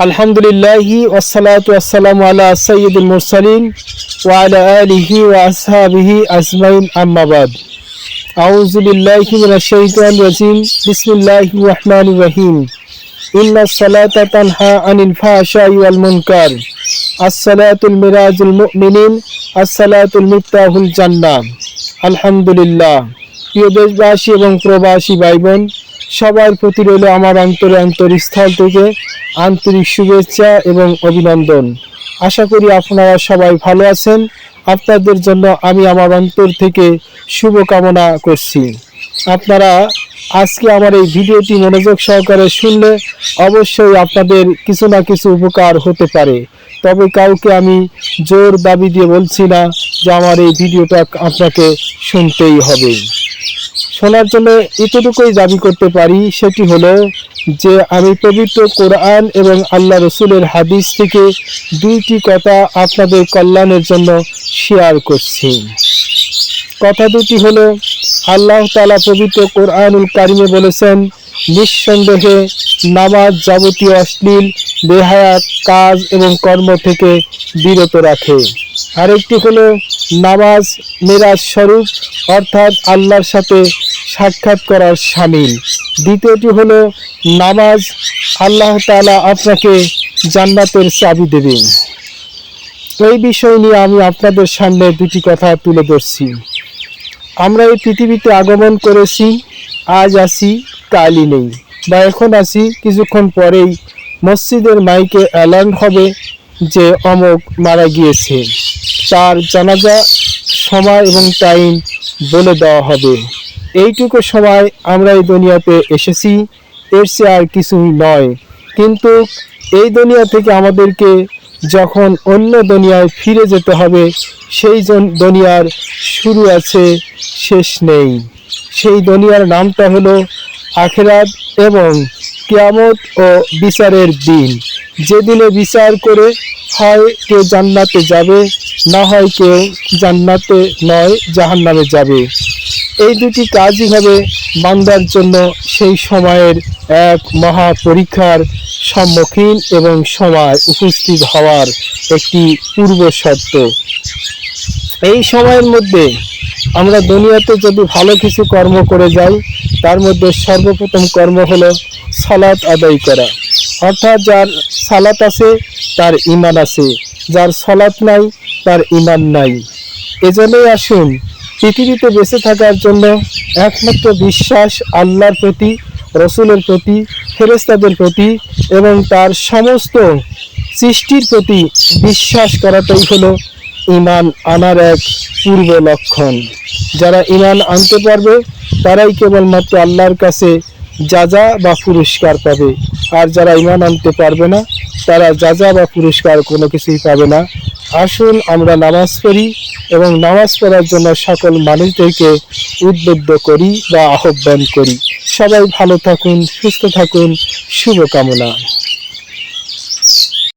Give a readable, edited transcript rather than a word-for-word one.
আলহামদুলিল্লাহি ওয়াসসালাতু ওয়াসসালামু আলা সাইয়্যিদিল মুরসালিন ওয়া আলা আলিহি ওয়া আসহাবিহি আজমাইন আম্মা বাদ। আউযু বিল্লাহি মিনাশ শাইতানির রাজিম। বিসমিল্লাহির রাহমানির রহিম। ইন্নাস সালাতা তানহা আনিল ফাহশাই ওয়াল মুনকার। আস-সালাতুল মিরাজুল মুমিনিন। আস-সালাতুল মিফতাহুল জান্নাহ। আলহামদুলিল্লাহ। প্রিয় দেশবাসী এবং প্রবাসী ভাই বোন, সবার প্রতি রইল আমার অন্তরস্থল থেকে আন্তরিক শুভেচ্ছা এবং অভিনন্দন। আশা করি আপনারা সবাই ভালো আছেন। আপনাদের জন্য আমি আমার অন্তর থেকে শুভকামনা করছি। আপনারা আজকে আমার এই ভিডিওটি মনোযোগ সহকারে শুনলে অবশ্যই আপনাদের কিছু না কিছু উপকার হতে পারে। তবে কাউকে আমি জোর দাবি দিয়ে বলছি না যে আমার এই ভিডিওটা আপনাকে শুনতেই হবে। শোনার জন্য এতটুকুই দাবি করতে পারি, সেটি হলো যে আমি পবিত্র কোরআন এবং আল্লাহ রসুলের হাদিস থেকে দুইটি কথা আপনাদের কল্যাণের জন্য শেয়ার করছি। কথা দুটি হলো, আল্লাহ তাআলা পবিত্র কোরআনুল কারিমে বলেছেন, নিঃসন্দেহে নামাজ যাবতীয় অশ্লীল বেহায়া কাজ এবং কর্ম থেকে বিরত রাখে। আরেকটি হলো, নামাজ মেরাজ স্বরূপ, অর্থাৎ আল্লাহর সাথে সাক্ষাৎ করার শামিল। দ্বিতীয়টি হলো, নামাজ আল্লাহ তাআলা আপনাকে জান্নাতের চাবি দেবেন। এই বিষয় নিয়ে আমি আপনাদের সামনে দুটি কথা তুলে ধরছি। আমরা এই পৃথিবীতে আগমন করেছি, আজ আসি কালই নেই, বা এখন আসি কিছুক্ষণ পরেই মসজিদের মাইকে এলান হবে যে অমুক মারা গিয়েছে, তার জানাজা সময় এবং টাইম বলে দেওয়া হবে। এইটুকু সময় আমরা এই দুনিয়াতে এসেছি, এর চেয়ে আর কিছুই নয়। কিন্তু এই দুনিয়া থেকে আমাদেরকে যখন অন্য দুনিয়ায় ফিরে যেতে হবে, সেই দুনিয়ার শুরু আছে, শেষ নেই। সেই দুনিয়ার নামটা হলো আখিরাত এবং কিয়ামত ও বিচারের দিন, যেদিনে বিচার করে হয় কেউ জান্নাতে যাবে, না হয় কেউ জান্নাতে নয় জাহান্নামে যাবে। এই দুটি কাজই হবে বান্দার জন্য সেই সময়ের এক মহা পরীক্ষার সম্মুখীন এবং সময় উপস্থিত হওয়ার একটি পূর্ব শর্ত। এই সময়ের মধ্যে আমরা দুনিয়াতে যদি ভালো কিছু কর্ম করে যাই, তার মধ্যে সর্বপ্রথম কর্ম হলো সালাত আদায় করা। অর্থাৎ যার সালাত আছে তার ঈমান আছে, যার সালাত নাই তার ঈমান নাই। এজন্যই আসুন, পৃথিবীতে বেঁচে থাকার জন্য একমাত্র বিশ্বাস আল্লাহর প্রতি, রসুলের প্রতি, ফেরেশতাদের প্রতি এবং তার সমস্ত সৃষ্টির প্রতি বিশ্বাস করাটাই হলো ঈমান আনার এক পূর্ব লক্ষণ। যারা ঈমান আনতে পারবে তারাই কেবলমাত্র আল্লাহর কাছে যাজা বা পুরস্কার পাবে, আর যারা ঈমান আনতে পারবে না তারা যাজা বা পুরস্কার কোনো কিছুই পাবে না। আসুন আমরা নামাজ পড়ি এবং নামাজ পড়ার জন্য সকল মানুষদেরকে উদ্বুদ্ধ করি বা আহ্বান করি। সবাই ভালো থাকুন, সুস্থ থাকুন, শুভকামনা।